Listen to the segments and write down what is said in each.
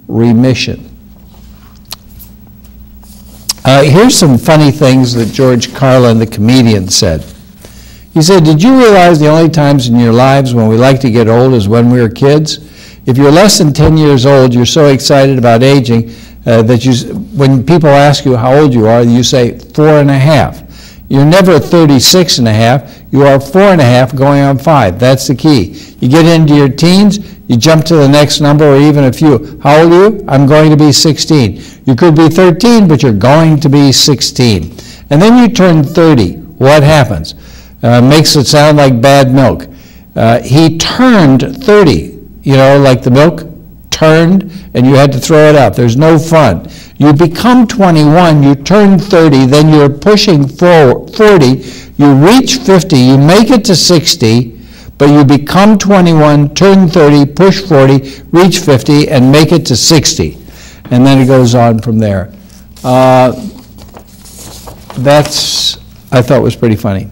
remission. Here's some funny things that George Carlin, the comedian, said. He said, "Did you realize the only times in your lives when we like to get old is when we were kids? If you're less than 10 years old, you're so excited about aging that when people ask you how old you are, you say 4.5. You're never 36.5. You are 4.5 going on 5. That's the key. You get into your teens, you jump to the next number or even a few. How old are you? I'm going to be 16. You could be 13, but you're going to be 16. And then you turn 30. What happens? Makes it sound like bad milk. He turned 30, you know, like the milk turned and you had to throw it out. There's no fun. You become 21, you turn 30, then you're pushing 40, you reach 50, you make it to 60, but you become 21, turn 30, push 40, reach 50, and make it to 60. And then it goes on from there. That's, I thought was pretty funny.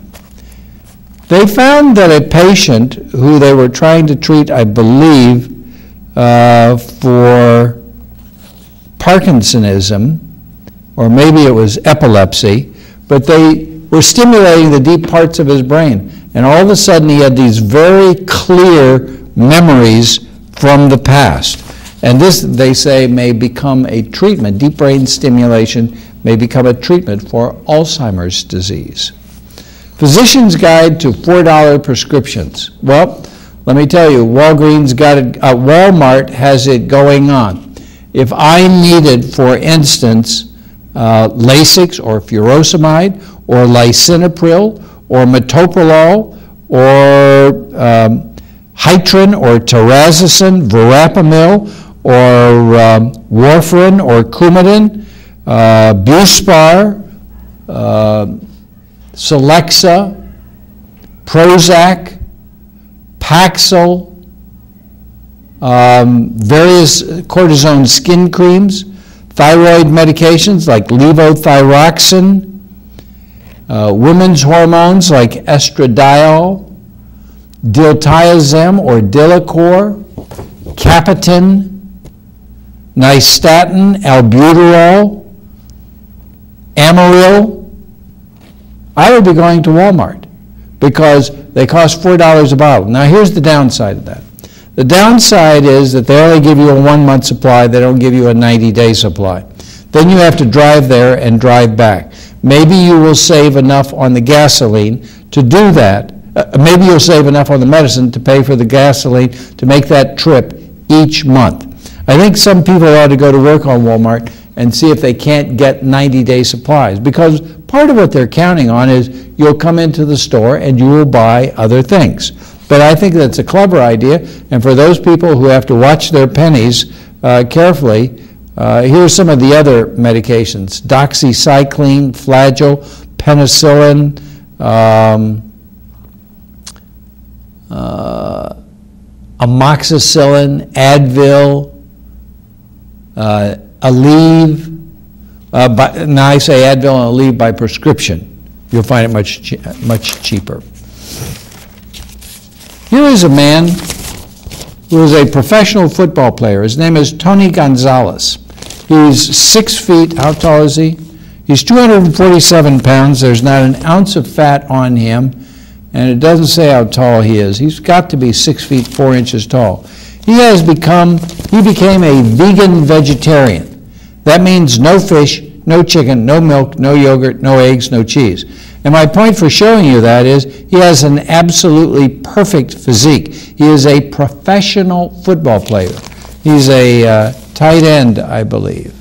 They found that a patient who they were trying to treat, I believe, for Parkinsonism, or maybe it was epilepsy, but they were stimulating the deep parts of his brain. And all of a sudden he had these very clear memories from the past. And this, they say, may become a treatment. Deep brain stimulation may become a treatment for Alzheimer's disease. Physician's Guide to $4 prescriptions. Well, let me tell you, Walgreens got it, Walmart has it going on. If I needed, for instance, Lasix or furosemide or lisinopril or metoprolol or Hytrin or terazosin, verapamil or warfarin or Coumadin, Buspar, Celexa, Prozac, Paxil, various cortisone skin creams, thyroid medications like levothyroxine, women's hormones like estradiol, diltiazem or Dilacor, Capitin, nystatin, albuterol, Amaryl. I would be going to Walmart because they cost $4 a bottle. Now here's the downside of that. The downside is that they only give you a 1-month supply, they don't give you a 90-day supply. Then you have to drive there and drive back. Maybe you will save enough on the gasoline to do that. Maybe you'll save enough on the medicine to pay for the gasoline to make that trip each month. I think some people ought to go to work on Walmart and see if they can't get 90-day supplies, because part of what they're counting on is you'll come into the store and you will buy other things. But I think that's a clever idea, and for those people who have to watch their pennies carefully, here's some of the other medications: doxycycline, Flagyl, penicillin, amoxicillin, Advil, Aleve. Now I say Advil and Aleve by prescription. You'll find it much cheaper. Here is a man who is a professional football player. His name is Tony Gonzalez. He's 6 feet. How tall is he? He's 247 pounds. There's not an ounce of fat on him, and it doesn't say how tall he is. He's got to be 6 feet 4 inches tall. He became a vegan vegetarian. That means no fish, no chicken, no milk, no yogurt, no eggs, no cheese. And my point for showing you that is he has an absolutely perfect physique. He is a professional football player. He's a tight end, I believe.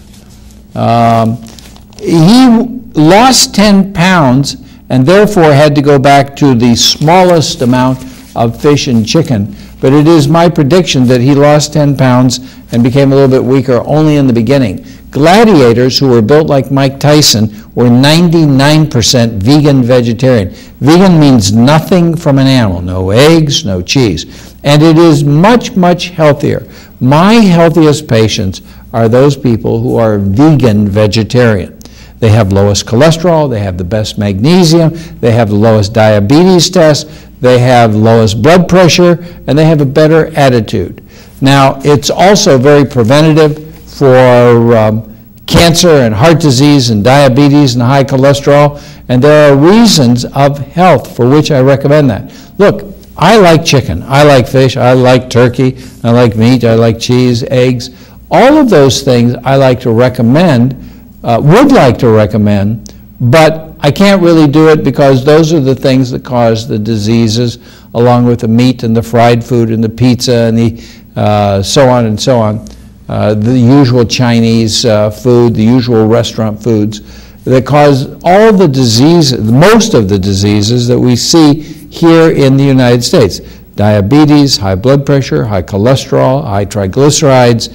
He lost 10 pounds and therefore had to go back to the smallest amount of fish and chicken. But it is my prediction that he lost 10 pounds and became a little bit weaker only in the beginning. Gladiators who were built like Mike Tyson were 99% vegan vegetarian. Vegan means nothing from an animal, no eggs, no cheese. And it is much, much healthier. My healthiest patients are those people who are vegan vegetarian. They have lowest cholesterol, they have the best magnesium, they have the lowest diabetes test, they have lowest blood pressure, and they have a better attitude. Now, it's also very preventative. for cancer and heart disease and diabetes and high cholesterol, and there are reasons of health for which I recommend that. Look, I like chicken, I like fish, I like turkey, I like meat, I like cheese, eggs. All of those things I like to recommend, would like to recommend, but I can't really do it because those are the things that cause the diseases, along with the meat and the fried food and the pizza and the so on and so on. The usual Chinese food, the usual restaurant foods that cause all the diseases, most of the diseases that we see here in the United States. Diabetes, high blood pressure, high cholesterol, high triglycerides,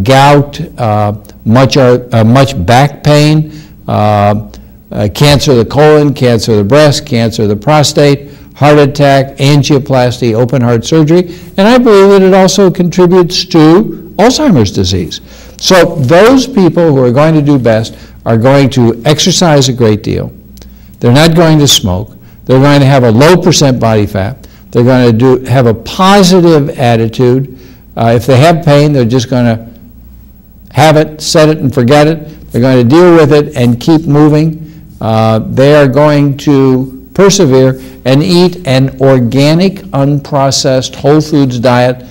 gout, much back pain, cancer of the colon, cancer of the breast, cancer of the prostate, heart attack, angioplasty, open heart surgery, and I believe that it also contributes to Alzheimer's disease. So those people who are going to do best are going to exercise a great deal. They're not going to smoke. They're going to have a low % body fat. They're going to have a positive attitude. If they have pain, they're just going to have it, set it, and forget it. They're going to deal with it and keep moving. They are going to persevere and eat an organic, unprocessed, whole foods diet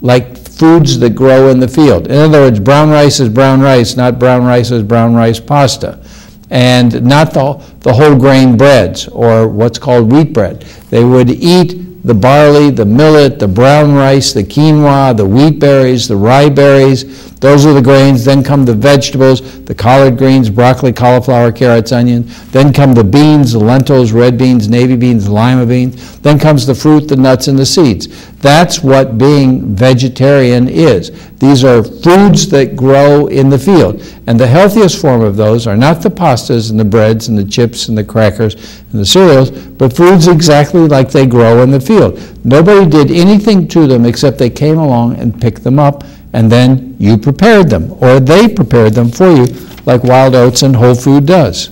like foods that grow in the field. In other words, brown rice is brown rice, not brown rice is brown rice pasta. And not the whole grain breads or what's called wheat bread. They would eat the barley, the millet, the brown rice, the quinoa, the wheat berries, the rye berries. Those are the grains. Then come the vegetables, the collard greens, broccoli, cauliflower, carrots, onions. Then come the beans, the lentils, red beans, navy beans, lima beans. Then comes the fruit, the nuts, and the seeds. That's what being vegetarian is. These are foods that grow in the field. And the healthiest form of those are not the pastas and the breads and the chips and the crackers and the cereals, but foods exactly like they grow in the field. Nobody did anything to them except they came along and picked them up, and then you prepared them, or they prepared them for you, like Wild Oats and Whole Food does.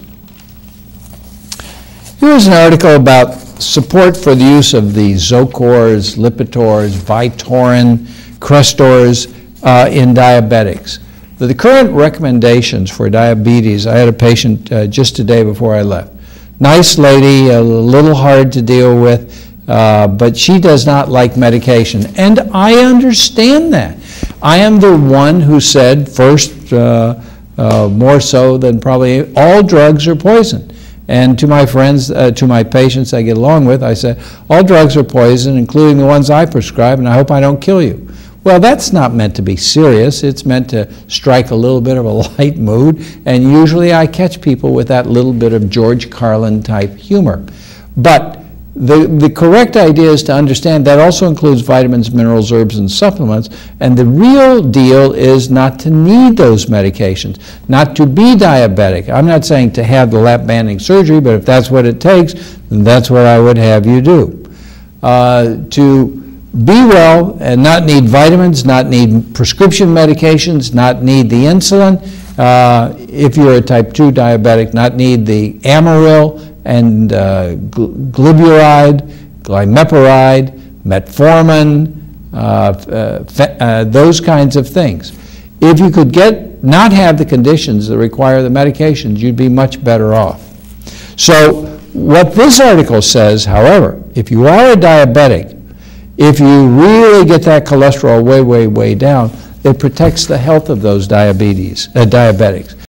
Here's an article about support for the use of the Zocors, Lipitors, Vytorin, Crestors in diabetics. The current recommendations for diabetes, I had a patient just today before I left. Nice lady, a little hard to deal with, but she does not like medication, and I understand that. I am the one who said first, more so than probably, all drugs are poison. And to my friends, to my patients I get along with, I say, all drugs are poison, including the ones I prescribe, and I hope I don't kill you. Well, that's not meant to be serious. It's meant to strike a little bit of a light mood, and usually I catch people with that little bit of George Carlin type humor. But the correct idea is to understand that also includes vitamins, minerals, herbs, and supplements, and the real deal is not to need those medications, not to be diabetic. I'm not saying to have the lap banding surgery, but if that's what it takes, then that's what I would have you do. To be well and not need vitamins, not need prescription medications, not need the insulin, if you're a type 2 diabetic, not need the Amaryl and glyburide, glimepiride, metformin, those kinds of things. If you could not have the conditions that require the medications, you'd be much better off. So what this article says, however, if you are a diabetic, if you really get that cholesterol way, way, way down, it protects the health of those diabetics.